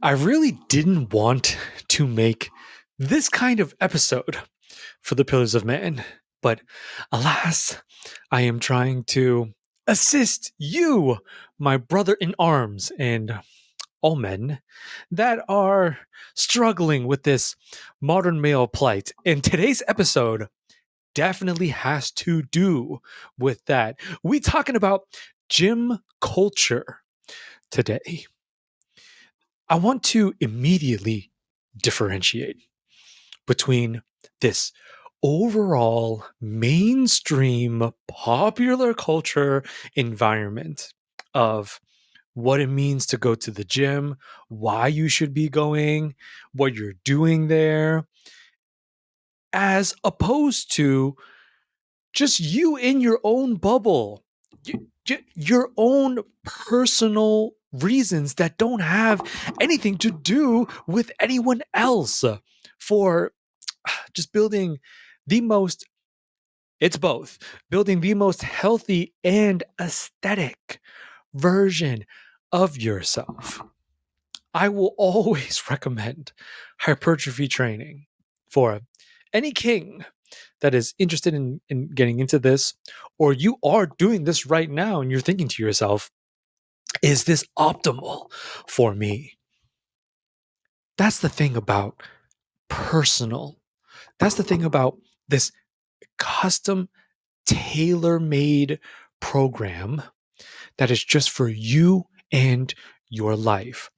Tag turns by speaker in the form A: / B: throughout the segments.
A: I really didn't want to make this kind of episode for the Pillars of Man, but alas, I am trying to assist you, my brother in arms, and all men that are struggling with this modern male plight. And today's episode definitely has to do with that. We talking about gym culture today. I want to immediately differentiate between this overall mainstream popular culture environment of what it means to go to the gym, why you should be going, what you're doing there, as opposed to just you in your own bubble, your own personal reasons that don't have anything to do with anyone else for just building the most, it's both, building the most healthy and aesthetic version of yourself. I will always recommend hypertrophy training for any king that is interested in getting into this, or you are doing this right now and you're thinking to yourself, is this optimal for me? That's the thing about personal. That's the thing about this custom, tailor made program that is just for you and your life.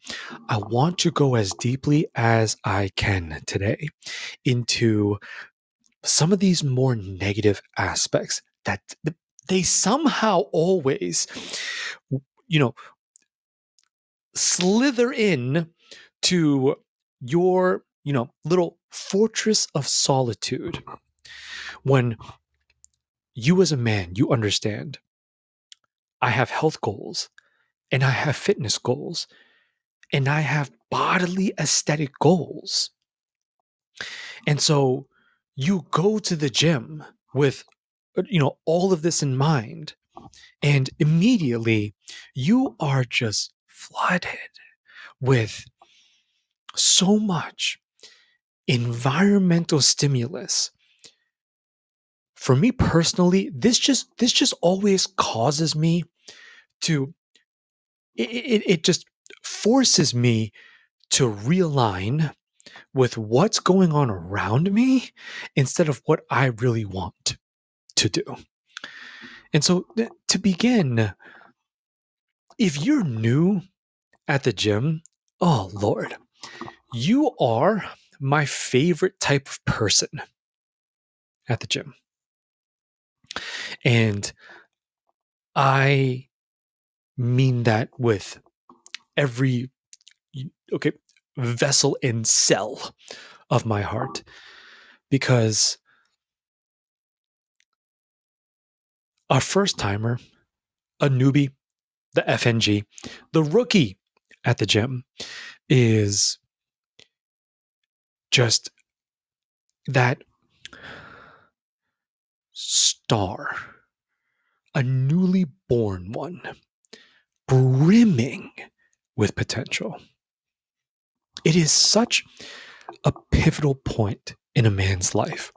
A: I want to go as deeply as I can today into some of these more negative aspects that they somehow always, you know, slither in to your, little fortress of solitude when you as a man, you understand I have health goals and I have fitness goals and I have bodily aesthetic goals. And so you go to the gym with all of this in mind, and immediately you are just flooded with so much environmental stimulus. For me personally, this just always causes me to it just forces me to realign with what's going on around me instead of what I really want to do. And so to begin, if you're new at the gym, oh Lord, you are my favorite type of person at the gym. And I mean that with every okay vessel and cell of my heart, because a first timer, a newbie, the FNG, the rookie at the gym is just that star, a newly born one, brimming with potential. It is such a pivotal point in a man's life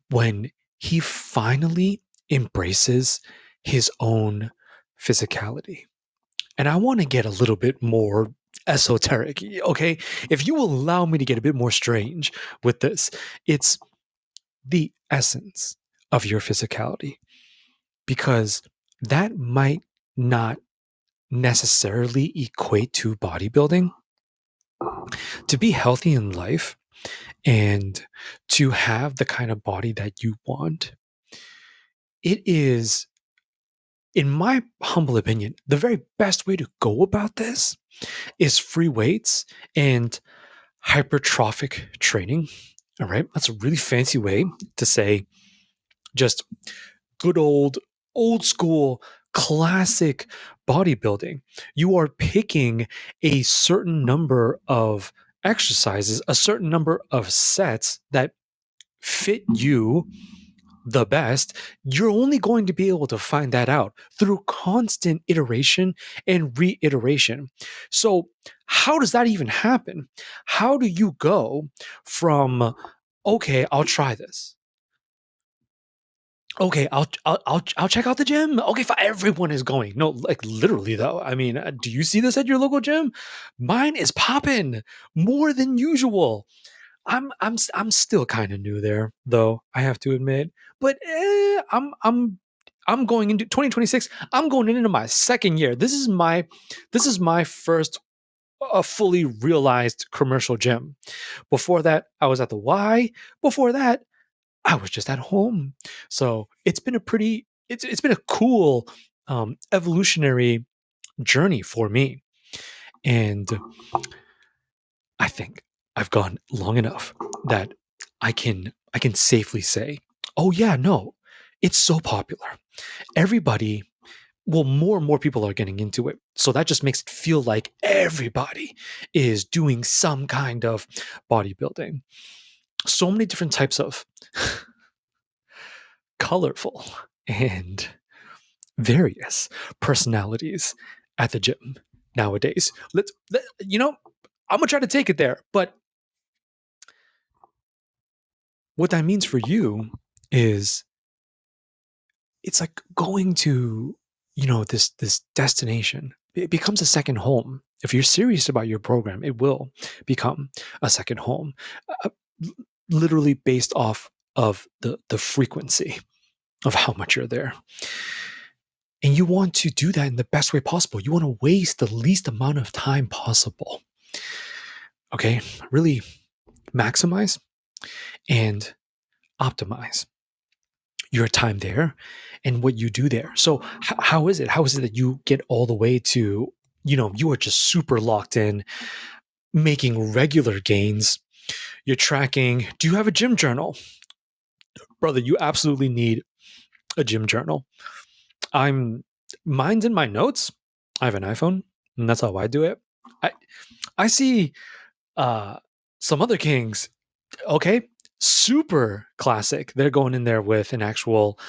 A: when he finally embraces his own physicality. And I want to get a little bit more esoteric, okay? If you will allow me to get a bit more strange with this, it's the essence of your physicality, because that might not necessarily equate to bodybuilding. To be healthy in life and to have the kind of body that you want, it is, in my humble opinion, the very best way to go about this is free weights and hypertrophic training. All right. That's a really fancy way to say just good old school, classic bodybuilding. You are picking a certain number of exercises, a certain number of sets that fit you the best, you're only going to be able to find that out through constant iteration and reiteration. So, how does that even happen? How do you go from, okay, I'll try this. Okay, I'll check out the gym. Okay, everyone is going. No, like literally though. I mean, do you see this at your local gym? Mine is popping more than usual. I'm still kind of new there though, I have to admit. But I'm going into 2026. I'm going into my second year. This is my first fully realized commercial gym. Before that, I was at the Y. Before that, I was just at home. So it's been a cool evolutionary journey for me. And I think I've gone long enough that I can safely say, oh yeah, no, it's so popular. Everybody, well, more and more people are getting into it. So that just makes it feel like everybody is doing some kind of bodybuilding. So many different types of colorful and various personalities at the gym nowadays. I'm gonna try to take it there, but what that means for you is it's like going to, this destination. It becomes a second home. If you're serious about your program, it will become a second home, uh, literally based off of the frequency of how much you're there. And you want to do that in the best way possible. You want to waste the least amount of time possible. Okay, really maximize and optimize your time there and what you do there. So how is it? How is it that you get all the way to, you are just super locked in, making regular gains? You're tracking. Do you have a gym journal? Brother, you absolutely need a gym journal. Mine's in my notes. I have an iPhone, and that's how I do it. I I see uh some other kings, okay, super classic. They're going in there with an actual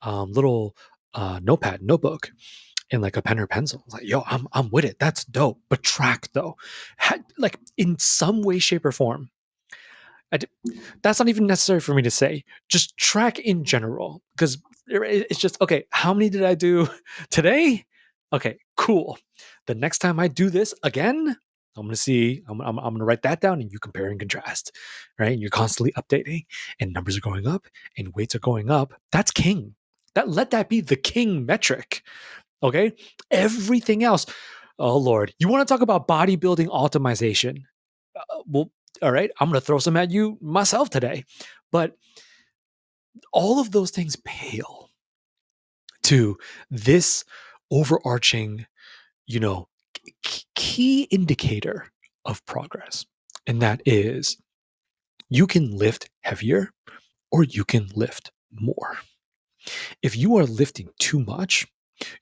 A: little notebook and like a pen or pencil. It's like, yo, I'm with it. That's dope. But track though, like in some way, shape, or form. That's not even necessary for me to say. Just track in general, because it's just okay. How many did I do today? Okay, cool. The next time I do this again, I'm gonna see. I'm gonna write that down, and you compare and contrast, right? And you're constantly updating, and numbers are going up, and weights are going up. That's king. Let that be the king metric. Okay, everything else. Oh Lord, you want to talk about bodybuilding optimization? Well, all right, I'm going to throw some at you myself today. But all of those things pale to this overarching, you know, key indicator of progress. And that is you can lift heavier or you can lift more. If you are lifting too much,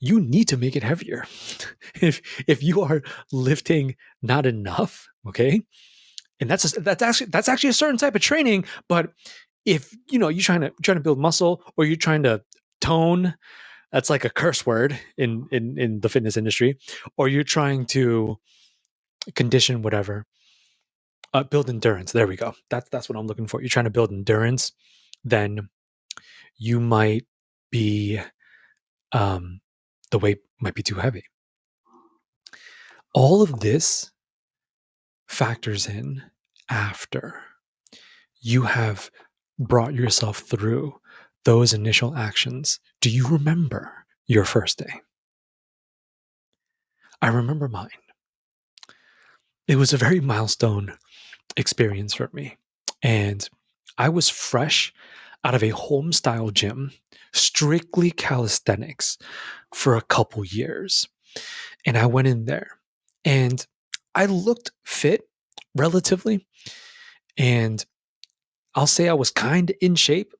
A: you need to make it heavier. if you are lifting not enough, okay? And that's actually a certain type of training, but if you're trying to build muscle or you're trying to tone, that's like a curse word in the fitness industry, or you're trying to condition whatever, build endurance. There we go. That's what I'm looking for. You're trying to build endurance, then you might be um the weight might be too heavy. All of this factors in after you have brought yourself through those initial actions. Do you remember your first day? I remember mine. It was a very milestone experience for me. And I was fresh out of a home style gym, strictly calisthenics, for a couple years. And I went in there and I looked fit relatively. And I'll say I was kind of in shape,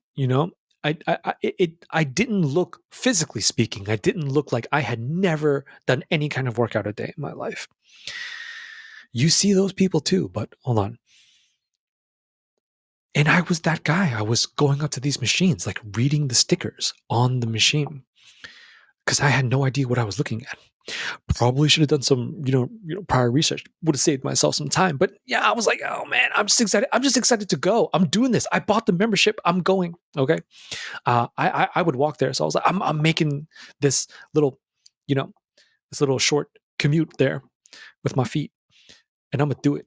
A: I didn't look, physically speaking, I didn't look like I had never done any kind of workout a day in my life. You see those people too, but hold on. And I was that guy. I was going up to these machines, like reading the stickers on the machine because I had no idea what I was looking at. Probably should have done some, prior research. Would have saved myself some time. But yeah, I was like, oh man, I'm just excited. I'm just excited to go. I'm doing this. I bought the membership. I'm going. Okay. I would walk there. So I was like, I'm making this little, you know, this little short commute there with my feet, and I'm gonna do it.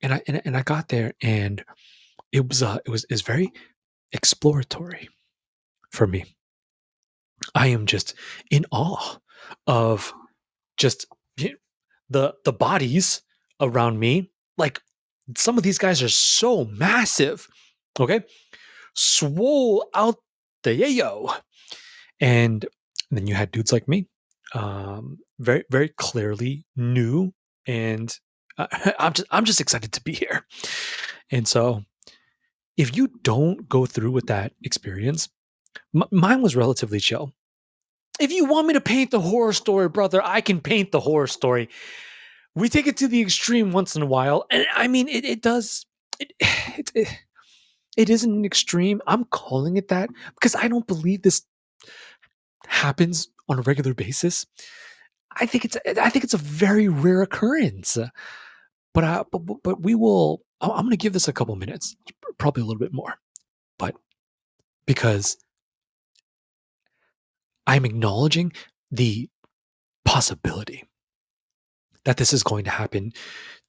A: And I got there, and it was very exploratory for me. I am just in awe of just the bodies around me. Like, some of these guys are so massive, okay, swole out the yayo, and then you had dudes like me, very very clearly new, and I'm just excited to be here. And so, if you don't go through with that experience, mine was relatively chill. If you want me to paint the horror story, brother, I can paint the horror story. We take it to the extreme once in a while, and I mean, it does. It, it, it isn't an extreme. I'm calling it that because I don't believe this happens on a regular basis. I think it's a very rare occurrence. But we will. I'm going to give this a couple minutes, probably a little bit more, but because I'm acknowledging the possibility that this is going to happen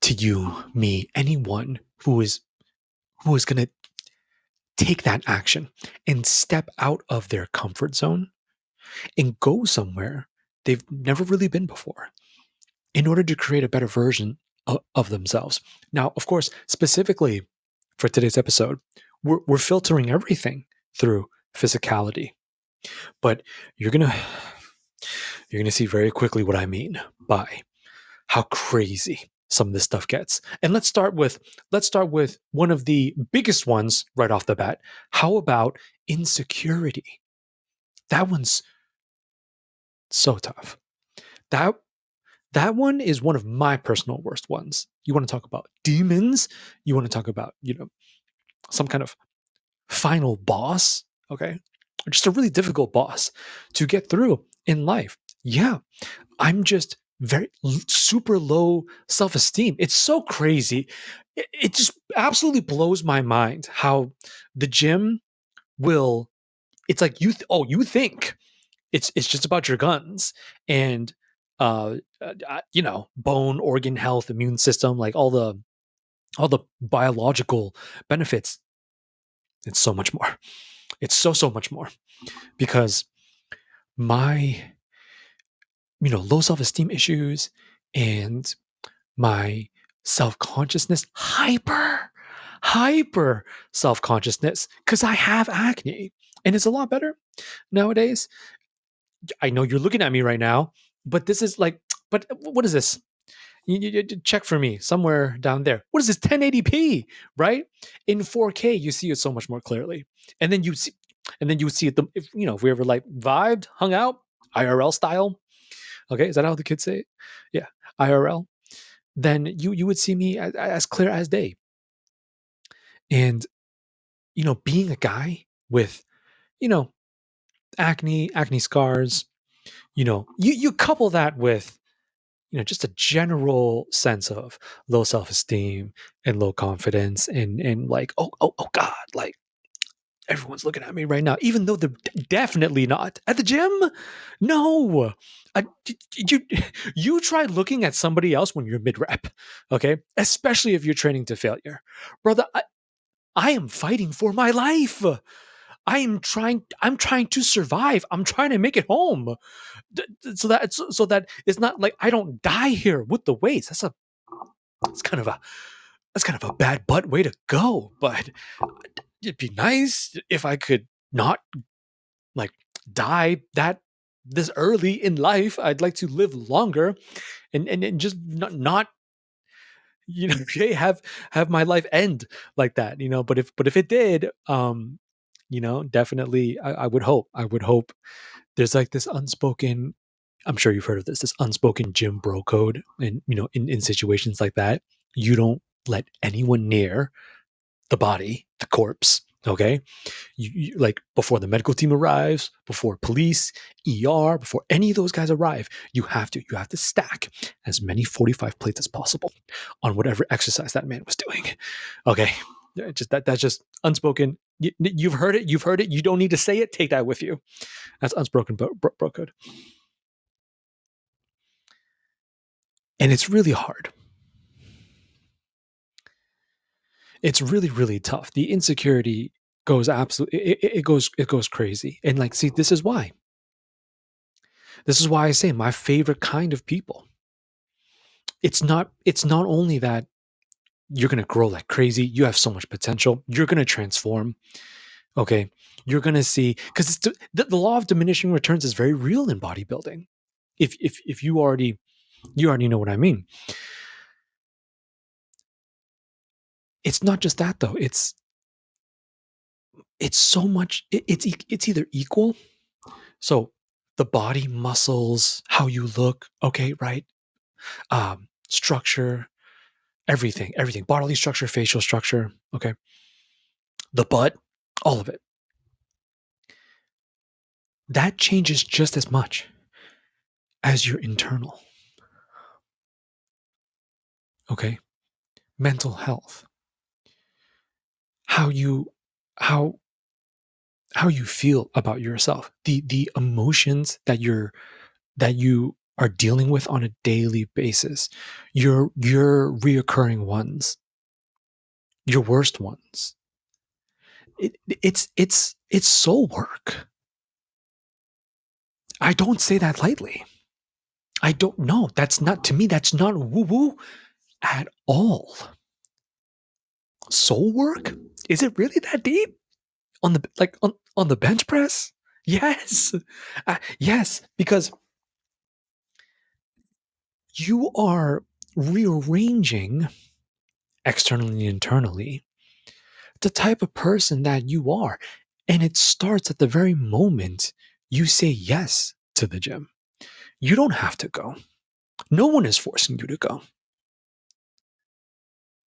A: to you, me, anyone who is going to take that action and step out of their comfort zone and go somewhere they've never really been before in order to create a better version of themselves. Now, of course, specifically for today's episode, we're filtering everything through physicality, but you're gonna see very quickly what I mean by how crazy some of this stuff gets. And let's start with one of the biggest ones right off the bat. How about insecurity? That one's so tough. That that one is one of my personal worst ones. You want to talk about demons? You want to talk about, some kind of final boss, okay? Or just a really difficult boss to get through in life. Yeah, I'm just super low self-esteem. It's so crazy. It just absolutely blows my mind how the gym will it's like you think it's just about your guns and bone, organ health, immune system, like all the biological benefits. It's so much more. It's so much more because my low self-esteem issues and my self-consciousness, hyper self-consciousness, because I have acne and it's a lot better nowadays. I know you're looking at me right now, but this is like, but what is this? You check for me somewhere down there. What is this? 1080p, right? In 4K, you see it so much more clearly, and then you see, it. If we ever like vibed, hung out, IRL style. Okay, is that how the kids say it? Yeah, IRL. Then you would see me as clear as day. And being a guy with you know acne scars, you couple that with just a general sense of low self-esteem and low confidence and like, oh god, like everyone's looking at me right now, even though they're definitely not at the gym. No, you you try looking at somebody else when you're mid rep, okay, especially if you're training to failure, brother. I am fighting for my life. I'm trying to survive. I'm trying to make it home. So that it's not like I don't die here with the weights. That's kind of a bad butt way to go, but it'd be nice if I could not like die that this early in life. I'd like to live longer and just not have my life end like that, but if it did, definitely I would hope there's like this unspoken, I'm sure you've heard of this unspoken gym bro code. And in situations like that, you don't let anyone near the body, the corpse. Okay, like before the medical team arrives, before police, ER, before any of those guys arrive, you have to stack as many 45 plates as possible on whatever exercise that man was doing. Okay, just that's just unspoken. You've heard it. You've heard it. You don't need to say it. Take that with you. That's unspoken bro code, and it's really hard. It's really really tough. The insecurity goes absolutely. It goes crazy, and like, see, this is why. This is why I say my favorite kind of people. It's not only that you're going to grow like crazy, you have so much potential, you're going to transform, okay? You're going to see, cuz the law of diminishing returns is very real in bodybuilding. If you already know what I mean. It's not just that though. It's so much it's either equal. So the body, muscles, how you look, okay, right? Structure, everything, bodily structure, facial structure, okay, the butt, all of it, that changes just as much as your internal, okay, mental health, how you how how you feel about yourself, the emotions that you are dealing with on a daily basis, your reoccurring ones, your worst ones. It's soul work. I don't say that lightly. I don't know. That's not, to me, that's not woo woo at all. Soul work? Is it really that deep? On the, like, on the bench press? Yes. Yes, because you are rearranging externally and internally the type of person that you are. And it starts at the very moment you say yes to the gym. You don't have to go. No one is forcing you to go.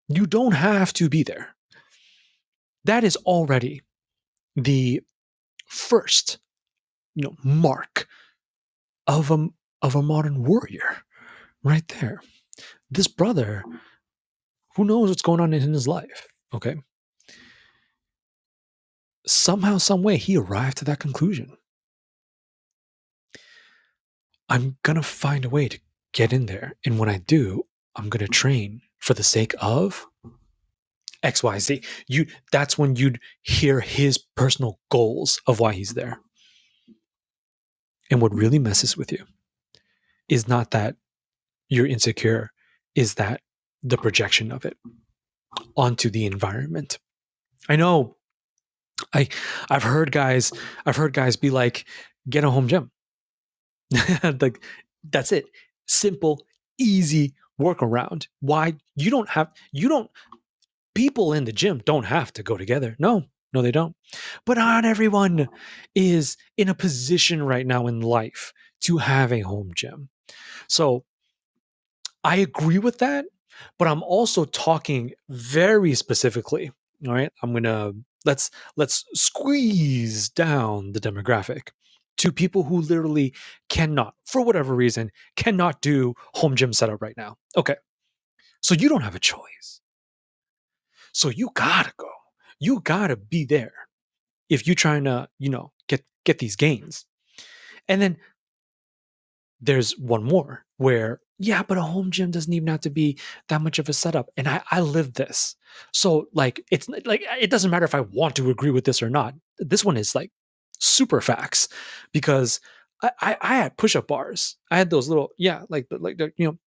A: You don't have to be there. That is already the first, mark of a modern warrior right there. This brother, who knows what's going on in his life, okay? Somehow, some way, he arrived to that conclusion. I'm gonna find a way to get in there, and when I do, I'm gonna train for the sake of XYZ. That's when you'd hear his personal goals of why he's there. And what really messes with you is not that you're insecure, is that the projection of it onto the environment. I know I I've heard guys be like, get a home gym. Like, that's it. Simple, easy workaround. Why you don't people in the gym don't have to go together. No, no, they don't. But not everyone is in a position right now in life to have a home gym. So I agree with that, but I'm also talking very specifically. All right. Let's squeeze down the demographic to people who literally cannot, for whatever reason, cannot do home gym setup right now. Okay. So you don't have a choice. So you gotta go. You gotta be there if you're trying to, get these gains. And then there's one more where, yeah, but a home gym doesn't even have to be that much of a setup. And I live this. So, like, it's like, it doesn't matter if I want to agree with this or not. This one is like super facts, because I had push-up bars. I had those little, yeah, like the,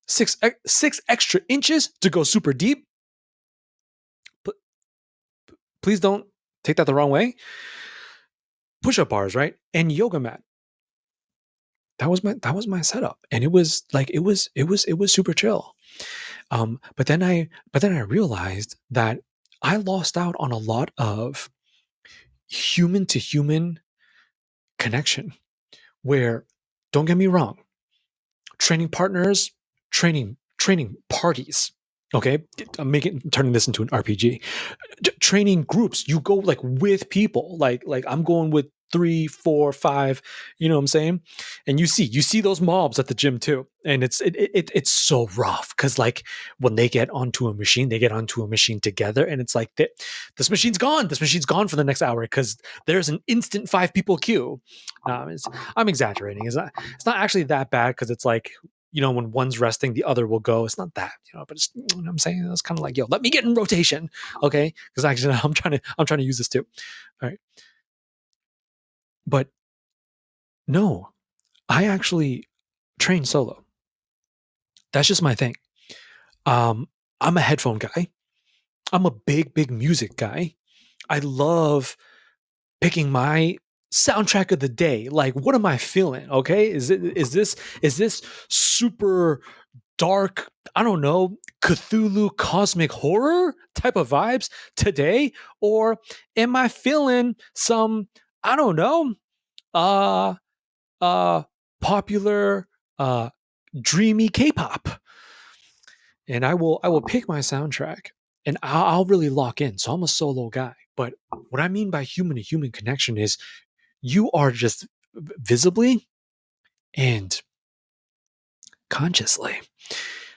A: 6 extra inches to go super deep. But please don't take that the wrong way. Push-up bars, right? And yoga mat. That was my setup, and it was super chill. But then I realized that I lost out on a lot of human to human connection. Where, don't get me wrong, training partners, training parties, Okay, I'm turning this into an RPG. Training groups, you go like with people, like I'm going with 3 4 5, you know what I'm saying? And you see those mobs at the gym too, and it's so rough because like when they get onto a machine, they get onto a machine together, and it's like this machine's gone for the next hour because there's an instant 5 people queue. I'm exaggerating. It's not actually that bad because it's like, when one's resting, the other will go. It's not that, but it's, you know what I'm saying? It's kind of like, yo, let me get in rotation. Okay. Because actually I'm trying to use this too. All right. But no, I actually train solo. That's just my thing. Um, I'm a headphone guy. I'm a big music guy. I love picking my soundtrack of the day. Like, what am I feeling? Okay. Is this super dark, I don't know, Cthulhu cosmic horror type of vibes today? Or am I feeling some, I don't know, uh uh popular dreamy K-pop? And I will pick my soundtrack, and I'll really lock in. So I'm a solo guy. But what I mean by human to human connection is you are just visibly and consciously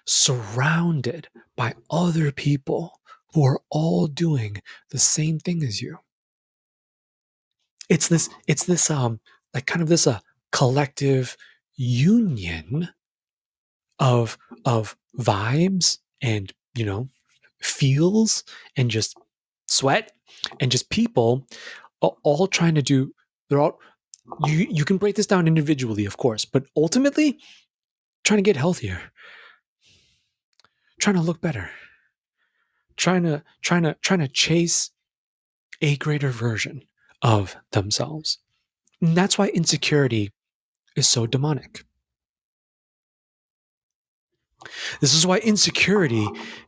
A: surrounded by other people who are all doing the same thing as you. It's this like kind of this collective union of vibes and, feels and just sweat and just people all trying to do. They're all, you can break this down individually, of course, but ultimately trying to get healthier, trying to look better, trying to chase a greater version of themselves. And that's why insecurity is so demonic. This is why insecurity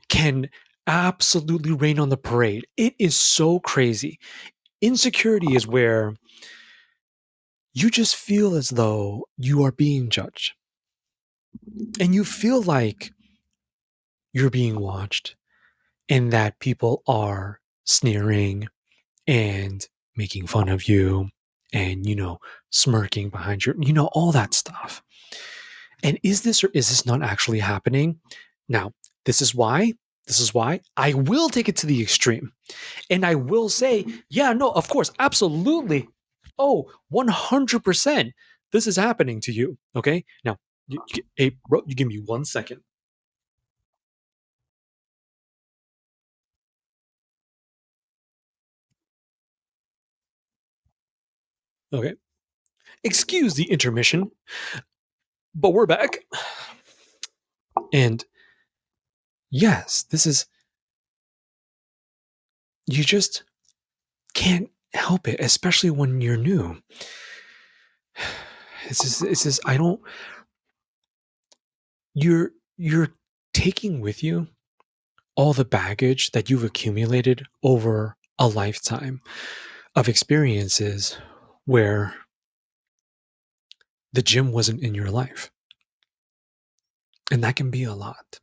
A: can absolutely rain on the parade. It is so crazy. Insecurity is where you just feel as though you are being judged, and you feel like you're being watched, and that people are sneering and making fun of you and, smirking behind your, all that stuff. And is this or is this not actually happening? Now, this is why. This is why I will take it to the extreme. And I will say, yeah, no, of course, absolutely. Oh, 100%. This is happening to you. Okay. Now, hey, bro, you give me 1 second. Okay. Excuse the intermission, but we're back. And yes, you just can't help it, especially when you're new. I don't, you're taking with you all the baggage that you've accumulated over a lifetime of experiences where the gym wasn't in your life. And that can be a lot.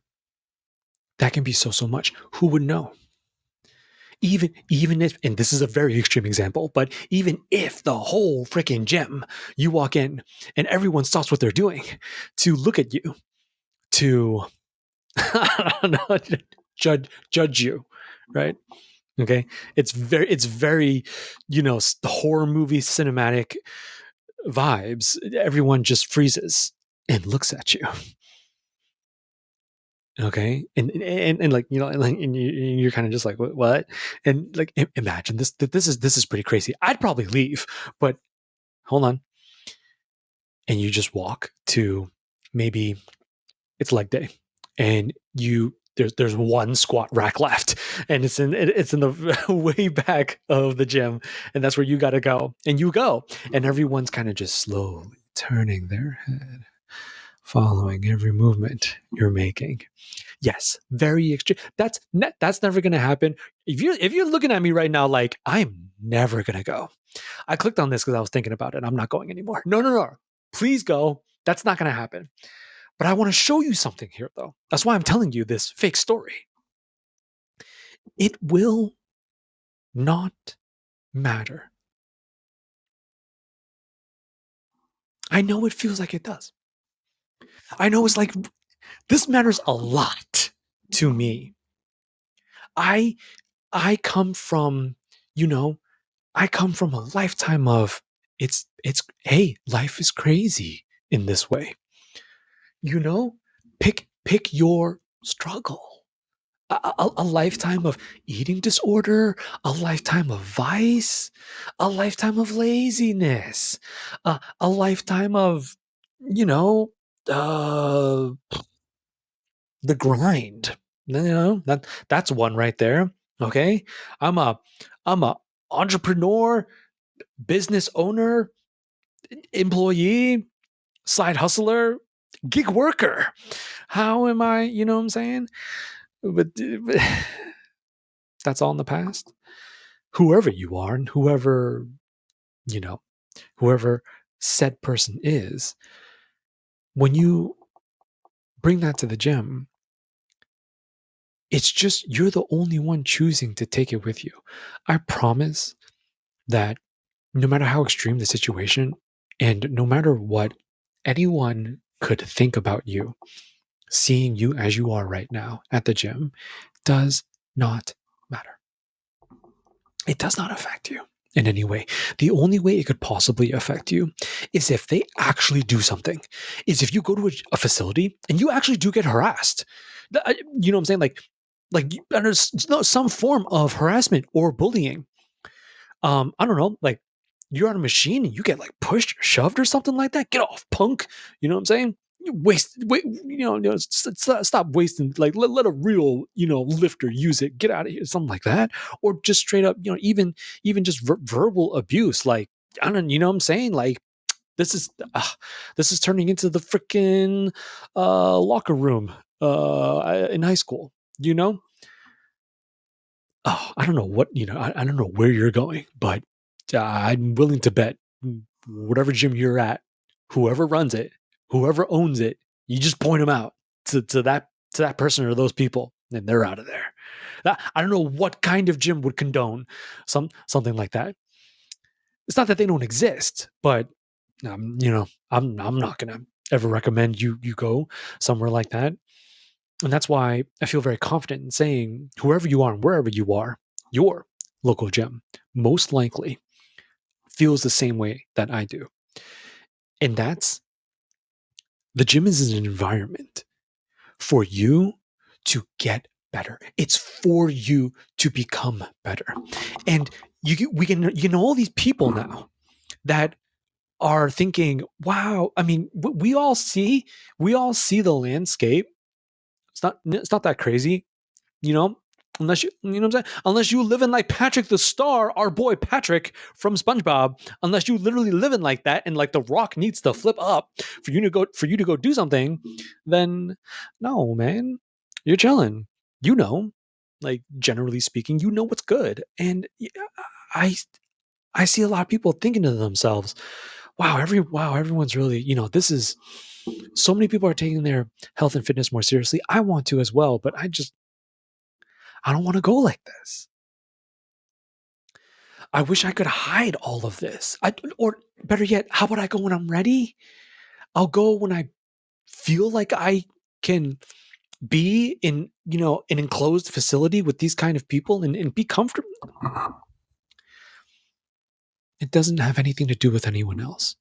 A: That can be so much. Who would know? Even if, and this is a very extreme example, but even if the whole freaking gym, you walk in and everyone stops what they're doing to look at you, to I don't know, judge you, right? Okay, it's very, horror movie cinematic vibes. Everyone just freezes and looks at you. Okay, and like, and you're kind of just like, what? And like, imagine this. This is pretty crazy. I'd probably leave, but hold on. And you just walk to, maybe it's leg day, and there's one squat rack left, and it's in the way back of the gym, and that's where you got to go, and you go, and everyone's kind of just slowly turning their head, following every movement you're making. Yes, very extreme. That's never going to happen. If you're looking at me right now like I'm never going to go, I clicked on this because I was thinking about it. I'm not going anymore. No, no, no. Please go. That's not going to happen. But I want to show you something here, though. That's why I'm telling you this fake story. It will not matter. I know it feels like it does. I know it's like this matters a lot to me. I I come from, you know, I come from a lifetime of it's hey, life is crazy in this way. You know, pick your struggle. A lifetime of eating disorder, a lifetime of vice, a lifetime of laziness, a lifetime of, you know, uh, the grind. That's one right there. Okay, I'm a I'm a entrepreneur, business owner, employee, side hustler, gig worker. How am I? You know what I'm saying? But that's all in the past. Whoever you are and you know, whoever said person is, when you bring that to the gym, it's just you're the only one choosing to take it with you. I promise that no matter how extreme the situation and no matter what anyone could think about you, seeing you as you are right now at the gym does not matter. It does not affect you in any way. The only way it could possibly affect you is if they actually do something, is if you go to a facility and you actually do get harassed. You know what I'm saying? Like there's some form of harassment or bullying. I don't know, like you're on a machine and you get like pushed or shoved or something like that. Get off, punk. You know what I'm saying? You wait, stop wasting. Like, let a real, lifter use it. Get out of here, something like that, or just straight up, even just verbal abuse. Like, I don't, you know what I'm saying? Like, this is this is turning into the freaking locker room in high school. You know, oh, I don't know what, I don't know where you're going, but I'm willing to bet whatever gym you're at, whoever runs it, whoever owns it, you just point them out to that person or those people, and they're out of there. I don't know what kind of gym would condone something like that. It's not that they don't exist, but I'm not gonna ever recommend you go somewhere like that. And that's why I feel very confident in saying whoever you are and wherever you are, your local gym most likely feels the same way that I do. And that's the gym is an environment for you to get better. It's for you to become better. And we can, all these people now that are thinking, wow, I mean, we all see the landscape. It's not that crazy. you know unless you know what I'm saying, unless you live in like Patrick the Star, our boy Patrick from SpongeBob, unless you literally live in like that and like the rock needs to flip up for you to go do something, then no, man, you're chilling. Like, generally speaking, what's good. And i I see a lot of people thinking to themselves, wow, everyone's really, this is so many people are taking their health and fitness more seriously. I want to as well, but I don't want to go like this. I wish I could hide all of this. Or better yet, how about I go when I'm ready? I'll go when I feel like I can be in, an enclosed facility with these kind of people and be comfortable. It doesn't have anything to do with anyone else.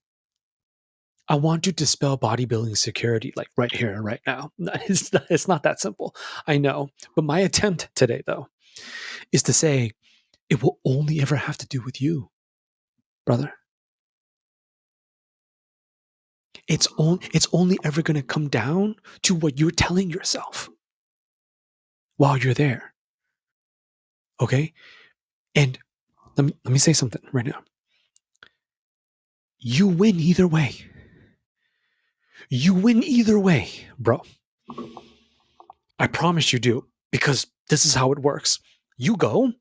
A: I want to dispel bodybuilding security, like right here and right now. It's not that simple. I know. But my attempt today, though, is to say it will only ever have to do with you, brother. It's only ever going to come down to what you're telling yourself while you're there. Okay? And let me say something right now. You win either way. You win either way, bro. I promise you do, because this is how it works. You go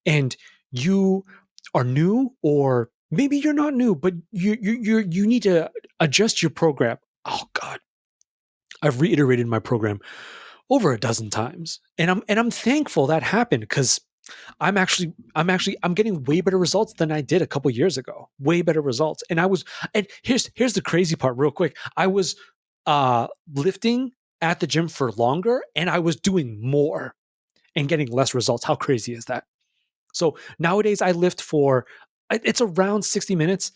A: and you are new, or maybe you're not new, but you need to adjust your program. Oh God. I've reiterated my program over a dozen times. And I'm thankful that happened because I'm getting way better results than I did a couple years ago. Way better results. And here's the crazy part real quick. I was lifting at the gym for longer and I was doing more and getting less results. How crazy is that? So nowadays I lift for it's around 60 minutes,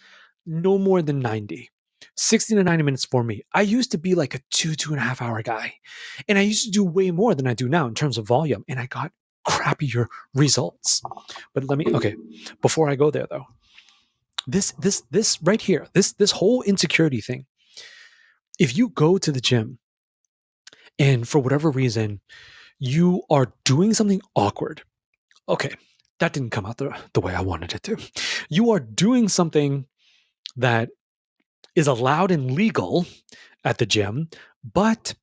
A: no more than 90. 60 to 90 minutes for me. I used to be like a 2.5 hour guy. And I used to do way more than I do now in terms of volume. And I got crappier results. But okay, before I go there though, this right here, this whole insecurity thing, if you go to the gym and for whatever reason you are doing something awkward, okay, that didn't come out the way I wanted it to. You are doing something that is allowed and legal at the gym, but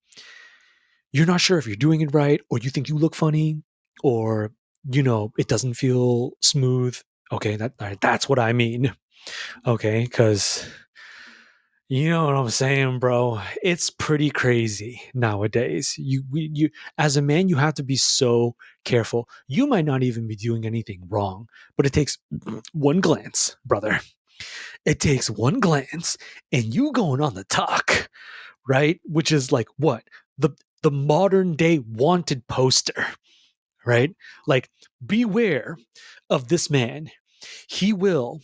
A: you're not sure if you're doing it right, or you think you look funny, or it doesn't feel smooth. Okay, that's what I mean. Okay, because you know what I'm saying, bro. It's pretty crazy nowadays. You as a man, you have to be so careful. You might not even be doing anything wrong, but it takes one glance, brother. It takes one glance, and you going on the talk, right? Which is like what the modern day wanted poster, right? Like, beware of this man. He will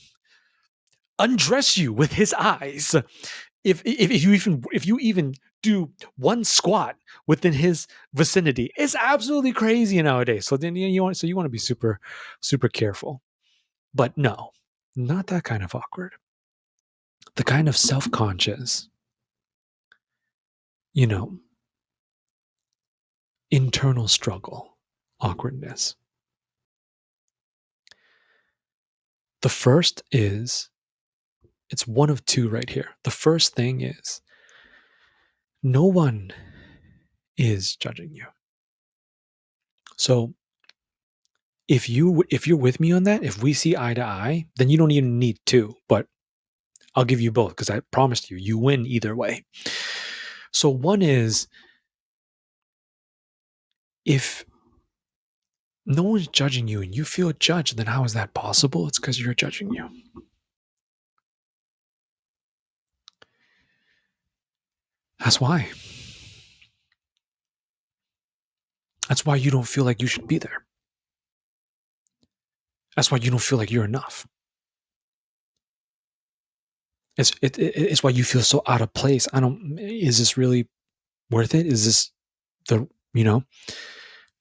A: undress you with his eyes if you even do one squat within his vicinity. It's absolutely crazy nowadays. So then you want to be super super careful. But no, not that kind of awkward. The kind of self-conscious, you know, internal struggle, awkwardness. The first is, it's one of two right here. The first thing is, no one is judging you. So if you're with me on that, if we see eye to eye, then you don't even need two, but I'll give you both because I promised you win either way. So one is, if no one's judging you and you feel judged, then how is that possible? It's because you're judging you. That's why. That's why you don't feel like you should be there. That's why you don't feel like you're enough. It's why you feel so out of place. Is this really worth it? Is this the,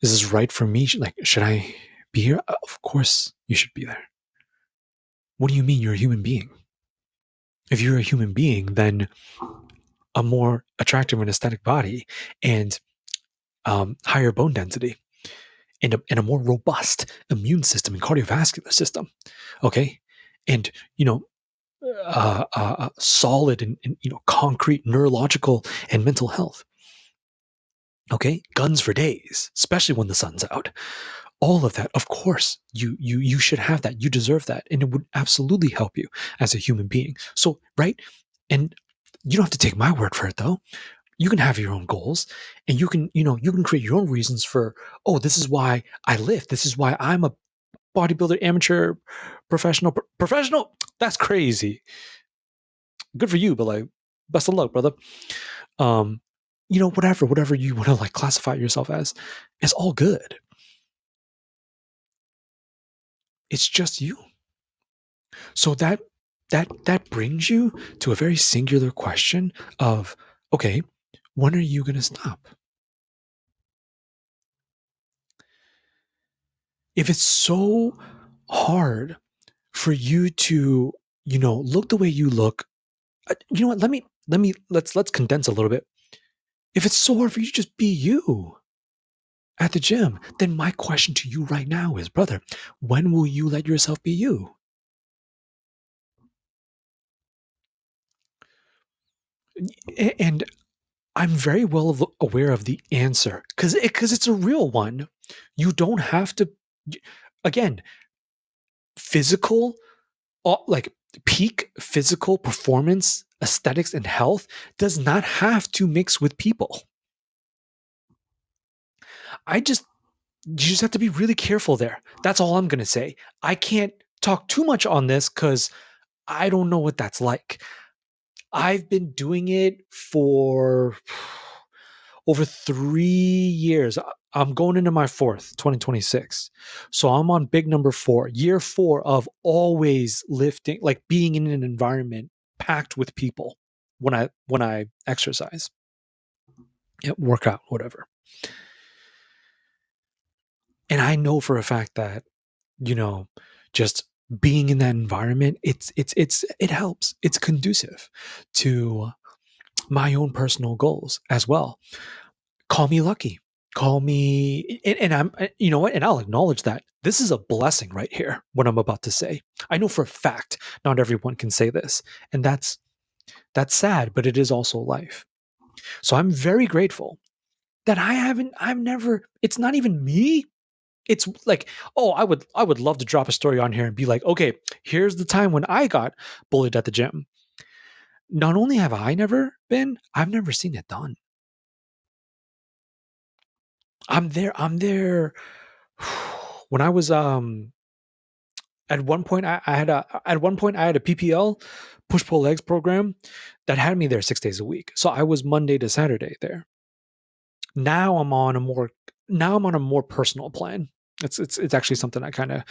A: is this right for me? Like, should I be here? Of course you should be there. What do you mean you're a human being? If you're a human being, then a more attractive and aesthetic body and higher bone density and a more robust immune system and cardiovascular system. Okay. And, solid and concrete neurological and mental health. Okay, guns for days, especially when the sun's out. All of that, of course, you should have that. You deserve that, and it would absolutely help you as a human being. So, right, and you don't have to take my word for it, though. You can have your own goals, and you can create your own reasons for. Oh, this is why I lift. This is why I'm a bodybuilder, amateur, professional. Professional. That's crazy. Good for you, but like, best of luck, brother. Um, whatever you want to like classify yourself as, it's all good. It's just you. So that brings you to a very singular question of, okay, when are you going to stop? If it's so hard for you to, look the way you look, you know what? Let's condense a little bit. If it's so hard for you to just be you at the gym, then my question to you right now is, brother, when will you let yourself be you? And I'm very well aware of the answer because it's a real one. You don't have to, again, physical, like peak physical performance, aesthetics, and health does not have to mix with people. I just you just have to be really careful there. That's all I'm going to say. I can't talk too much on this cuz I don't know what that's like. I've been doing it for over 3 years. I'm going into my fourth, 2026. So I'm on big number four, year four of always lifting, like being in an environment packed with people when I exercise, work out, whatever. And I know for a fact that, you know, just being in that environment, it helps. It's conducive to my own personal goals as well. Call me lucky. Call me, and I'm, you know what? And I'll acknowledge that this is a blessing right here, what I'm about to say. I know for a fact not everyone can say this, and that's sad, but it is also life. So I'm very grateful that I've never, it's not even me. It's like, oh, I would love to drop a story on here and be like, okay, here's the time when I got bullied at the gym. Not only have I never been, I've never seen it done. I'm there. When I was at one point I had a PPL, push pull legs program, that had me there 6 days a week. So I was Monday to Saturday there. Now I'm on a more personal plan. It's actually something I kind of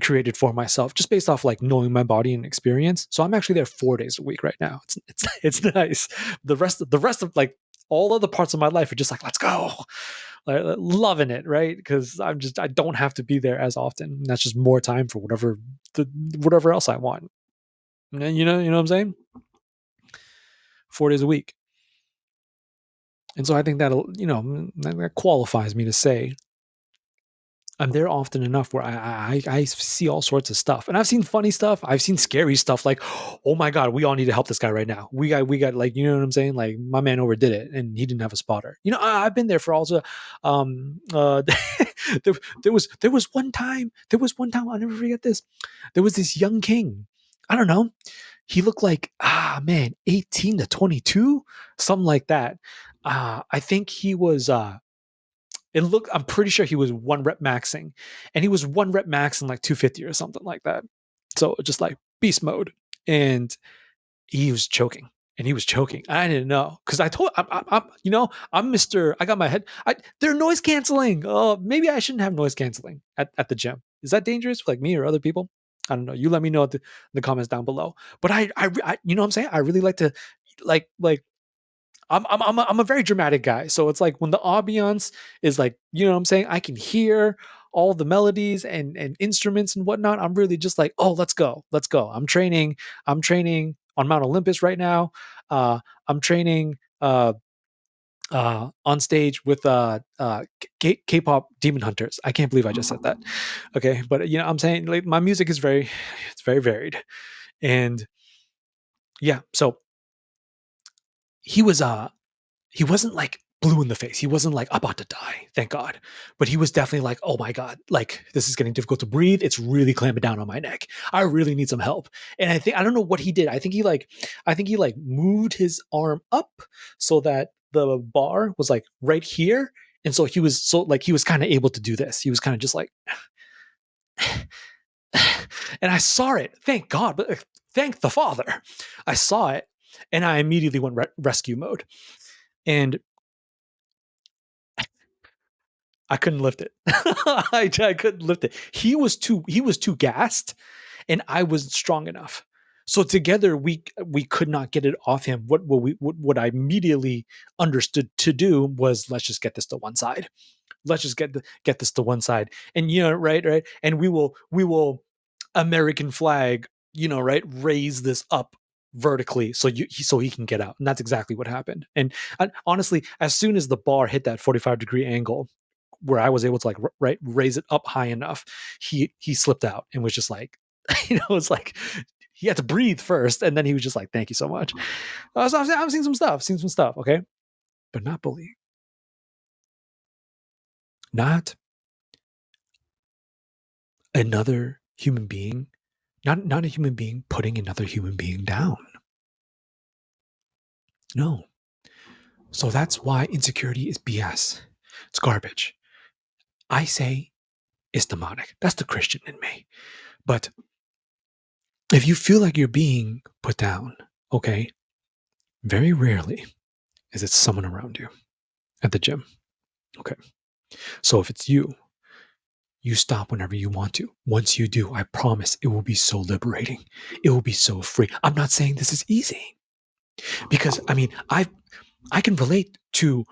A: created for myself, just based off like knowing my body and experience. So I'm actually there 4 days a week right now. It's nice. The rest of like all other parts of my life are just like, let's go, like, loving it, right? Because I don't have to be there as often. That's just more time for whatever else I want. And you know what I'm saying? 4 days a week. And so I think that qualifies me to say I'm there often enough where I see all sorts of stuff, and I've seen funny stuff. I've seen scary stuff. Like, oh my god, we all need to help this guy right now. We got like, you know what I'm saying? Like, my man overdid it, and he didn't have a spotter. I've been there for also. there, there was one time. There was one time I'll never forget this. There was this young king. I don't know. He looked like, man, 18 to 22, something like that. I think he was. I'm pretty sure he was one rep maxing, and he was one rep maxing like 250 or something like that. So just like beast mode. And he was choking. And he was choking. I didn't know because I'm Mr. I got my head. They're noise canceling. Oh, maybe I shouldn't have noise canceling at the gym. Is that dangerous for like me or other people? I don't know. You let me know in the comments down below. But you know what I'm saying? I really like to like I'm a very dramatic guy. So it's like when the ambiance is like, you know what I'm saying? I can hear all the melodies and instruments and whatnot. I'm really just like, oh, let's go. Let's go. I'm training on Mount Olympus right now. I'm training on stage with K-pop Demon Hunters. I can't believe I just said that. Okay. But I'm saying like my music is it's very varied. And yeah, so he was he wasn't like blue in the face. He wasn't like about to die, thank God. But he was definitely like, oh my God, like this is getting difficult to breathe. It's really clamping down on my neck. I really need some help. And I don't know what he did. I think he moved his arm up so that the bar was like right here. And so he was kind of able to do this. He was kind of just like, and I saw it. Thank God, but thank the Father. I saw it, and I immediately went rescue mode. And I couldn't lift it. I couldn't lift it. He was too gassed, and I wasn't strong enough. So together we could not get it off him. What I immediately understood to do was, let's just get this to one side. Let's just get this to one side. And right. And we will American flag, right, raise this up vertically so he can get out. And that's exactly what happened. And honestly, as soon as the bar hit that 45-degree angle where I was able to like right raise it up high enough, he slipped out and was just like, it's like he had to breathe first, and then he was just like, "Thank you so much." So I've seen some stuff, okay, but not bullying, not another human being, not a human being putting another human being down. No. So that's why insecurity is BS. It's garbage. I say is demonic. That's the Christian in me. But if you feel like you're being put down, okay, very rarely is it someone around you at the gym. Okay. So if it's you, you stop whenever you want to. Once you do, I promise it will be so liberating. It will be so free. I'm not saying this is easy because I mean, I can relate to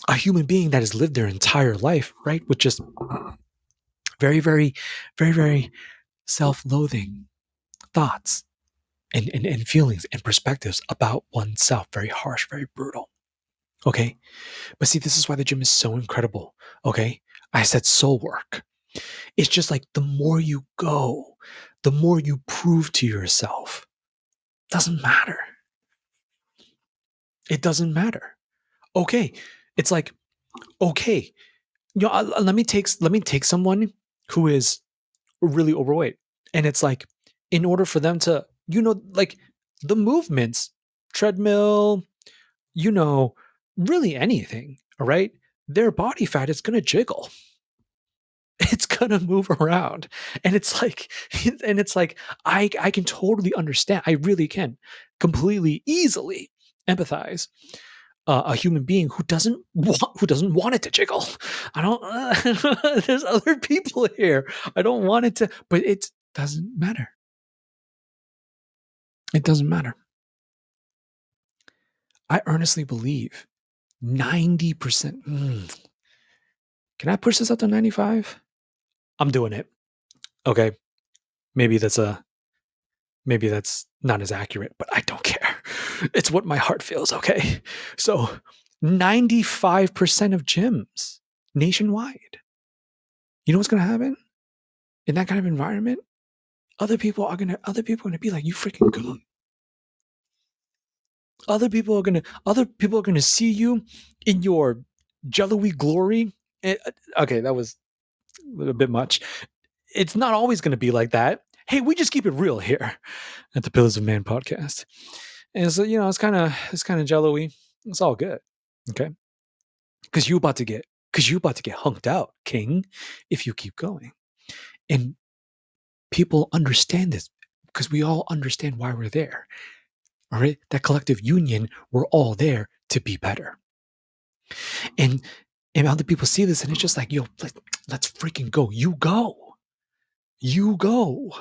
A: a human being that has lived their entire life, right, with just very, very, very, very self-loathing thoughts and feelings and perspectives about oneself. Very harsh, very brutal. Okay. But see, this is why the gym is so incredible. Okay. I said soul work. It's just like the more you go, the more you prove to yourself. Doesn't matter. It doesn't matter. Okay. It's like, okay, let me take someone who is really overweight. And it's like, in order for them to, like the movements, treadmill, really anything, all right? Their body fat is going to jiggle. It's going to move around. And it's like, I can totally understand. I really can completely easily empathize a human being who doesn't want it to jiggle. I don't. There's other people here. I don't want it to, but it doesn't matter. It doesn't matter. I earnestly believe 90%. Can I push this up to 95? I'm doing it. Okay. Maybe that's not as accurate, but I don't care. It's what my heart feels. Okay. So 95% of gyms nationwide. You know what's going to happen in that kind of environment? Other people are gonna be like, you freaking goon. Other people are gonna see you in your jello-y glory. Okay, that was a little bit much. It's not always gonna be like that. Hey, we just keep it real here at the Pillars of Man podcast. And so, it's kind of jello-y. It's all good. Okay. Because you about to get hunked out, King, if you keep going. And people understand this because we all understand why we're there. All right. That collective union, we're all there to be better. And other people see this and it's just like, yo, let's freaking go. You go. You go.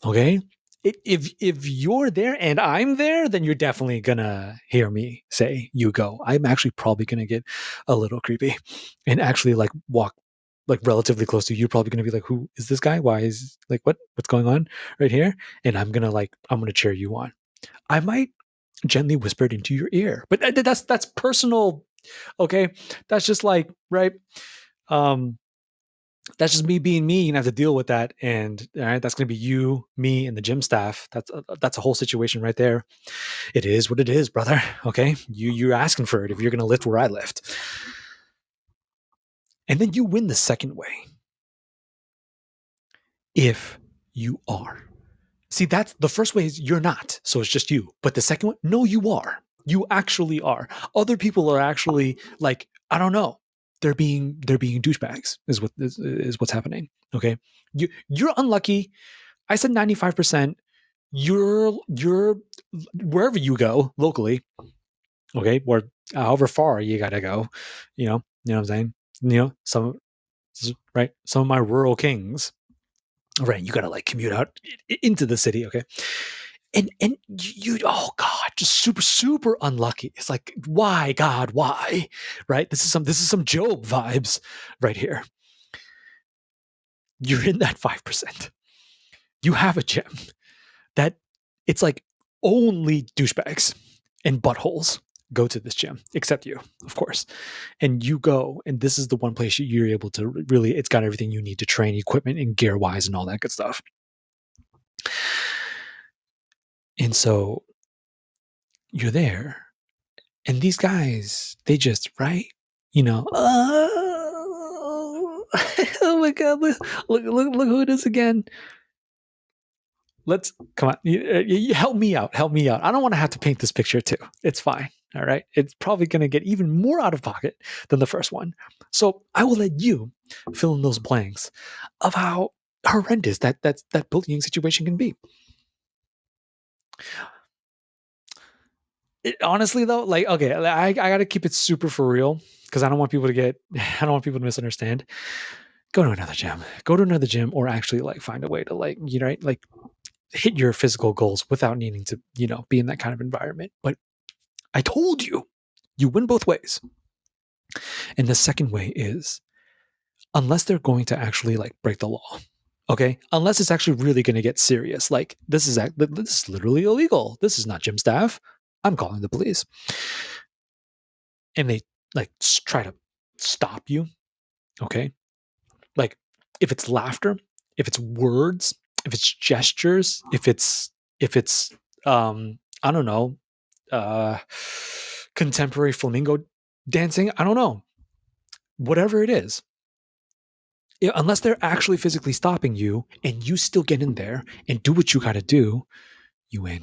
A: Okay. If you're there and I'm there, then you're definitely gonna hear me say you go. I'm actually probably gonna get a little creepy and actually like walk like relatively close to you. You're probably gonna be like, who is this guy? Why is like what's going on right here? And I'm gonna cheer you on. I might gently whisper it into your ear, but that's personal. Okay, that's just like right. Um, that's just me being me. You have to deal with that, and all right, that's gonna be you, me, and the gym staff. That's a whole situation right there. It is what it is, brother. Okay, you're asking for it if you're gonna lift where I lift, and then you win the second way if you are. See, that's the first way is you're not. So it's just you. But the second one, no, you are. You actually are. Other people are actually like, I don't know. They're being douchebags is what's happening. Okay. You're unlucky. I said 95%. You're wherever you go locally, okay, or however far you gotta go, you know what I'm saying? Some right, some of my rural kings. Right, you gotta like commute out into the city, okay? And you, oh God, just super super unlucky. It's like, why God, why? Right? This is some Job vibes right here. You're in that 5%. You have a gem that it's like only douchebags and buttholes go to this gym, except you, of course. And you go, and this is the one place you're able to really, it's got everything you need to train, equipment and gear wise and all that good stuff. And so you're there, and these guys, they just, right? Oh, oh my God, look who it is again. let's come on. You help me out. Help me out. I don't want to have to paint this picture too. It's fine. All right. It's probably going to get even more out of pocket than the first one. So I will let you fill in those blanks of how horrendous that bullying situation can be. Honestly though, like, okay, I got to keep it super for real because I don't want people to misunderstand. Go to another gym. Go to another gym, or actually like find a way to like, right, like hit your physical goals without needing to, be in that kind of environment. But I told you, you win both ways. And the second way is, unless they're going to actually like break the law, okay? Unless it's actually really going to get serious, like this is literally illegal. This is not gym staff. I'm calling the police. And they like try to stop you, okay? Like if it's laughter, if it's words, if it's gestures, if it's I don't know, contemporary flamingo dancing, I don't know. Whatever it is, unless they're actually physically stopping you and you still get in there and do what you got to do, you win.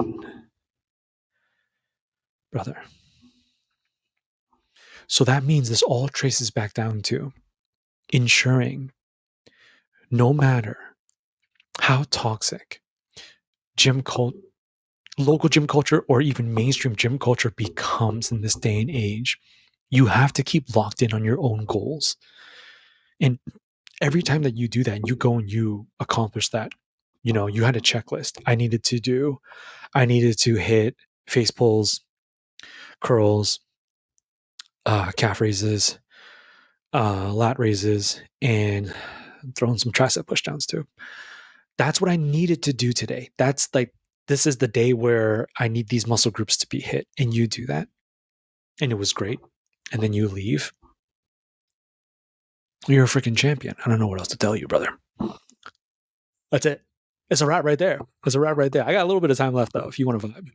A: Brother. So that means this all traces back down to ensuring no matter how toxic local gym culture or even mainstream gym culture becomes in this day and age, you have to keep locked in on your own goals. And every time that you do that, you go and you accomplish that. You had a checklist. I needed to hit face pulls, curls, calf raises, lat raises, and throwing some tricep pushdowns too. That's what I needed to do today. That's like, this is the day where I need these muscle groups to be hit. And you do that. And it was great. And then you leave. You're a freaking champion. I don't know what else to tell you, brother. That's it. It's a wrap right there. It's a wrap right there. I got a little bit of time left though, if you want to vibe.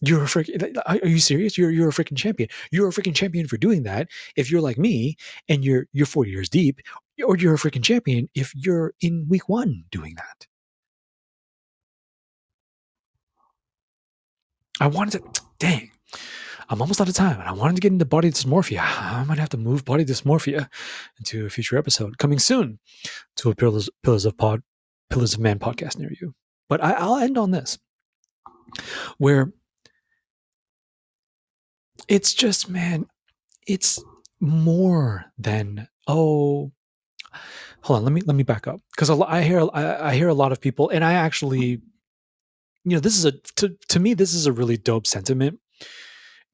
A: You're a freaking, are you serious? You're a freaking champion. You're a freaking champion for doing that. If you're like me and you're 4 years deep, or you're a freaking champion if you're in week 1 doing that. I'm almost out of time and I wanted to get into body dysmorphia. I might have to move body dysmorphia into a future episode coming soon to a Pillars of Man podcast near you. But I'll end on this, where it's just, man, it's more than, hold on, let me back up, because I hear a lot of people, and I actually, this is to me this is a really dope sentiment,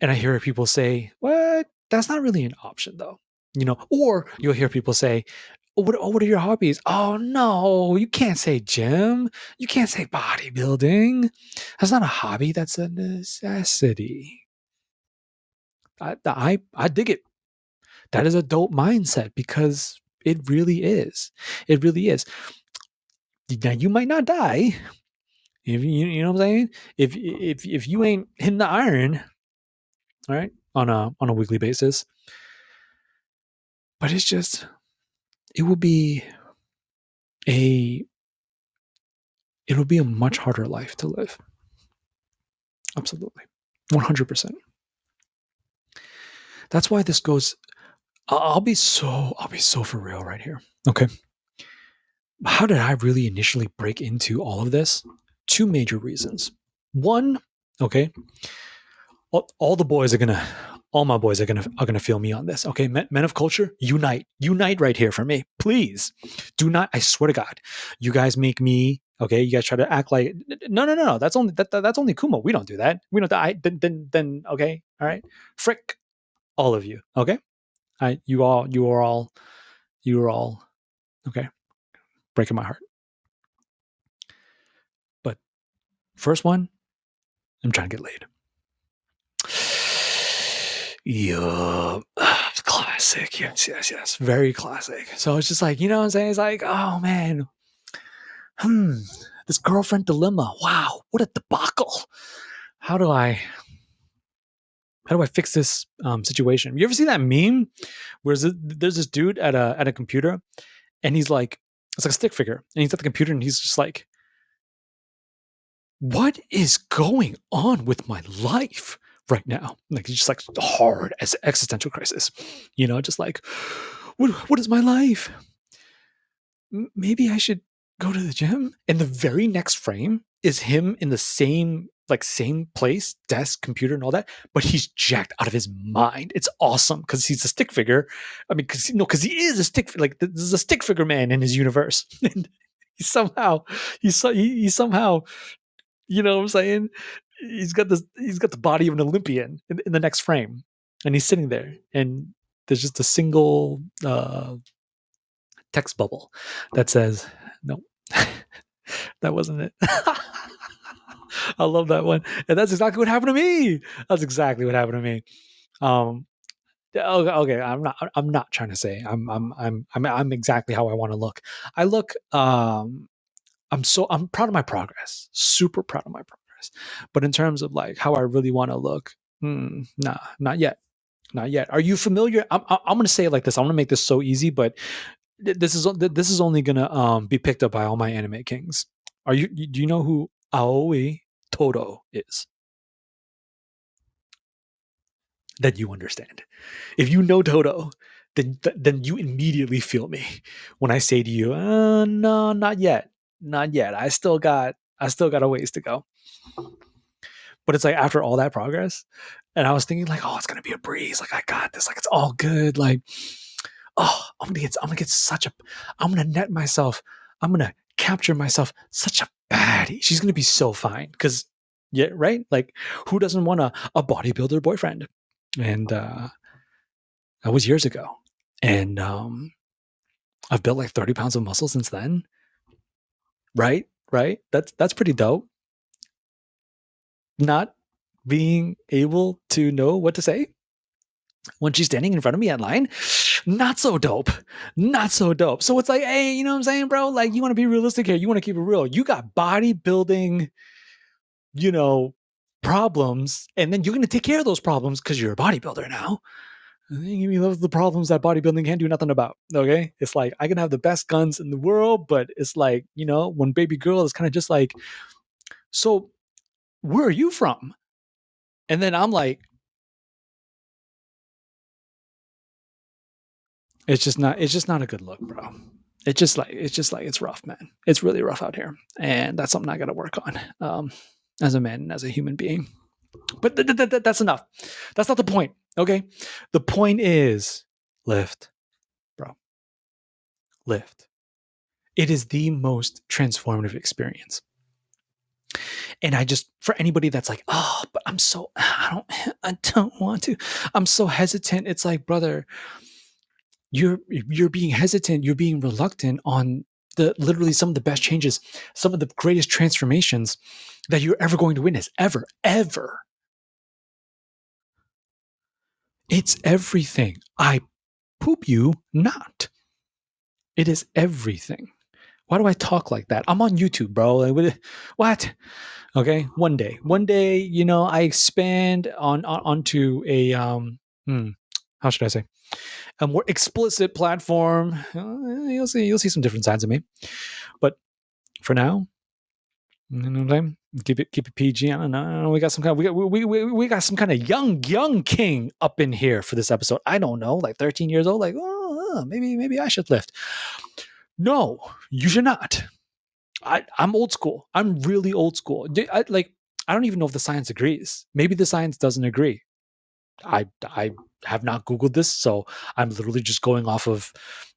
A: and I hear people say, "What? That's not really an option, though." Or you'll hear people say, what are your hobbies? Oh no, you can't say gym. You can't say bodybuilding. That's not a hobby. That's a necessity. I dig it. That is a dope mindset, because it really is. It really is. Now you might not die if you know what I'm saying. If you ain't hitting the iron, all right, on a weekly basis, but it's just, it will be a much harder life to live. Absolutely, 100%. That's why this goes. I'll be so for real right here. Okay. How did I really initially break into all of this? 2 major reasons. One, okay, all my boys are gonna feel me on this. Okay, men of culture, unite right here for me, please. Do not. I swear to God, you guys make me. Okay, you guys try to act like no. That's only Kumo. We don't do that. We don't. Then okay, all right. Frick, all of you. Okay, you are all okay. Breaking my heart. But first one, I'm trying to get laid. Yeah, classic. Yes. Very classic. So it's just like, what I'm saying? It's like, oh man, this girlfriend dilemma. Wow, what a debacle. How do I fix this situation? You ever see that meme where there's this dude at a computer, and he's like, it's like a stick figure, and he's at the computer, and he's just like, what is going on with my life right now? Like, it's just like hard as existential crisis, just like, what is my life? Maybe I should go to the gym. And the very next frame is him in the same place, desk, computer, and all that, but he's jacked out of his mind. It's awesome because he's a stick figure. I mean, because he is a stick, like, this is a stick figure man in his universe. And he somehow, you know what I'm saying? He's got the body of an Olympian in the next frame, and he's sitting there, and there's just a single text bubble that says, "No, that wasn't it." I love that one, and that's exactly what happened to me. That's exactly what happened to me. Um, okay, I'm not trying to say I'm exactly how I want to look. I look. I'm proud of my progress. Super proud of my progress. But in terms of like how I really want to look, nah, not yet. Not yet. Are you familiar? I'm going to say it like this. I'm going to make this so easy, but this is only going to be picked up by all my anime kings. Do you know who Aoi Todo is? That you understand. If you know Todo, then you immediately feel me when I say to you, no, not yet. Not yet. I still got a ways to go. But it's like after all that progress, and I was thinking like, oh, it's gonna be a breeze. Like, I got this. Like, it's all good. Like, oh, I'm gonna net myself. I'm gonna capture myself such a baddie. She's gonna be so fine. Cause yeah, right? Like, who doesn't want a bodybuilder boyfriend? And that was years ago. And I've built like 30 pounds of muscle since then. Right? Right? That's pretty dope. Not being able to know what to say when she's standing in front of me at line, not so dope. Not so dope. So it's like, hey, you know what I'm saying, bro? Like, you want to be realistic here. You want to keep it real. You got bodybuilding, you know, problems, and then you're going to take care of those problems because you're a bodybuilder now. And then you love the problems that bodybuilding can't do nothing about. Okay. It's like, I can have the best guns in the world, but it's like, when baby girl is kind of just like, so where are you from? And then I'm like, it's just not a good look, bro. It's just like it's rough, man. It's really rough out here, and that's something I got to work on, as a man and as a human being. But that's enough. That's not the point. Okay, the point is lift, bro. Lift. It is the most transformative experience. And I just, for anybody that's like, oh, but I don't want to. I'm so hesitant. It's like, brother, you're being hesitant, you're being reluctant on the literally some of the best changes, some of the greatest transformations that you're ever going to witness, ever. It's everything. I poop you not. It is everything. Why do I talk like that? I'm on YouTube, bro. Like, what? Okay, one day, I expand onto a how should I say, a more explicit platform. You'll see some different sides of me. But for now, you know what I'm saying? Keep it PG. I don't know. We got some kind of we got some kind of young king up in here for this episode. I don't know, like 13 years old. Like, maybe I should lift. No, you should not. I'm old school. I'm really old school. I don't even know if the science agrees. Maybe the science doesn't agree. I have not Googled this, so I'm literally just going off of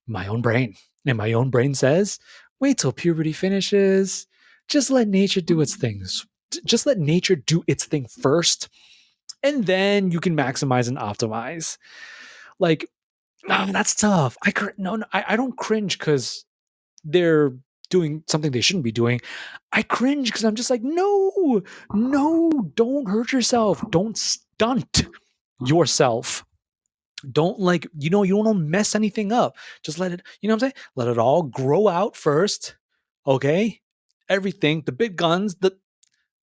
A: my own brain. And my own brain says, wait till puberty finishes. Just let nature do its things. Just let nature do its thing first, and then you can maximize and optimize. Like, that's tough. No, I don't cringe because they're doing something they shouldn't be doing. I cringe because I'm just like, no, don't hurt yourself. Don't stunt yourself. Don't you don't want to mess anything up. Just let it, you know what I'm saying? Let it all grow out first. Okay? Everything, the big guns, the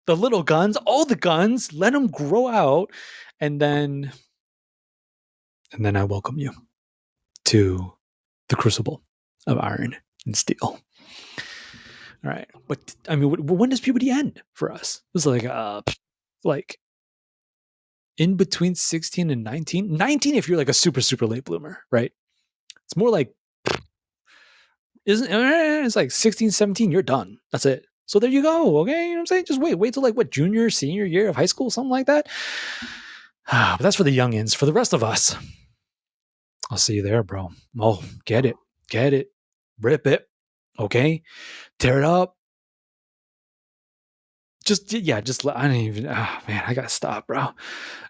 A: little guns, all the guns, let them grow out, and then I welcome you to the crucible of iron and steel. All right. But I mean, when does puberty end for us? It's like in between 16 and 19. 19 if you're like a super, super late bloomer, right? It's more like, isn't it's like 16, 17, you're done. That's it. So there you go. Okay. You know what I'm saying? Just wait till like what, junior, senior year of high school, something like that. But that's for the youngins. For the rest of us, I'll see you there, bro. Oh, get it. Rip it. Okay. Tear it up. I don't even, man, I gotta stop, bro.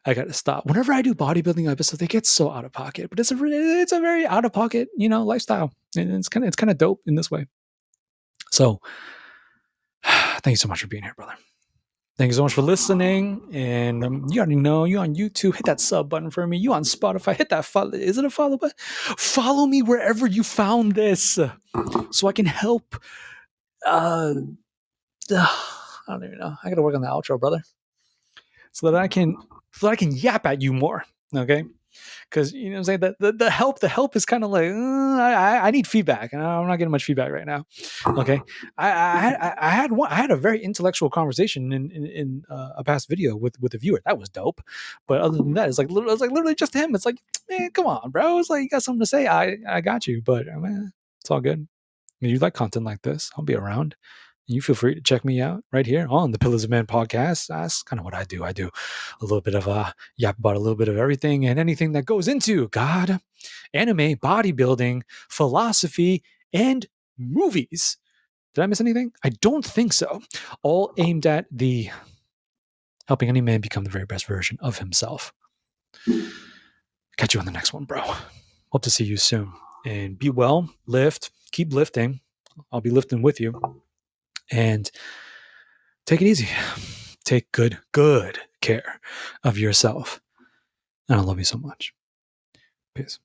A: I gotta stop. Whenever I do bodybuilding episodes, they get so out of pocket, but it's a very out of pocket, lifestyle. And it's kind of dope in this way. So thank you so much for being here, brother. Thank you so much for listening. And you already know, you on YouTube, hit that sub button for me. You on Spotify, hit that follow. Is it a follow button? Follow me wherever you found this so I can help. I don't even know. I got to work on the outro, brother, so that I can yap at you more. Okay. Because you know what I'm saying, the help is kind of like I need feedback, and I'm not getting much feedback right now. Okay, I had a very intellectual conversation in a past video with a viewer. That was dope. But other than that, it's like literally just him. It's like, man, come on, bro. It's like, you got something to say. I got you, but it's all good. If you like content like this, I'll be around. You feel free to check me out right here on the Pillars of Man podcast. That's kind of what I do. I do a little bit of yap about a little bit of everything and anything that goes into God, anime, bodybuilding, philosophy, and movies. Did I miss anything? I don't think so. All aimed at the helping any man become the very best version of himself. Catch you on the next one, bro. Hope to see you soon. And be well, lift, keep lifting. I'll be lifting with you. And take it easy. Take good care of yourself. And I love you so much. Peace.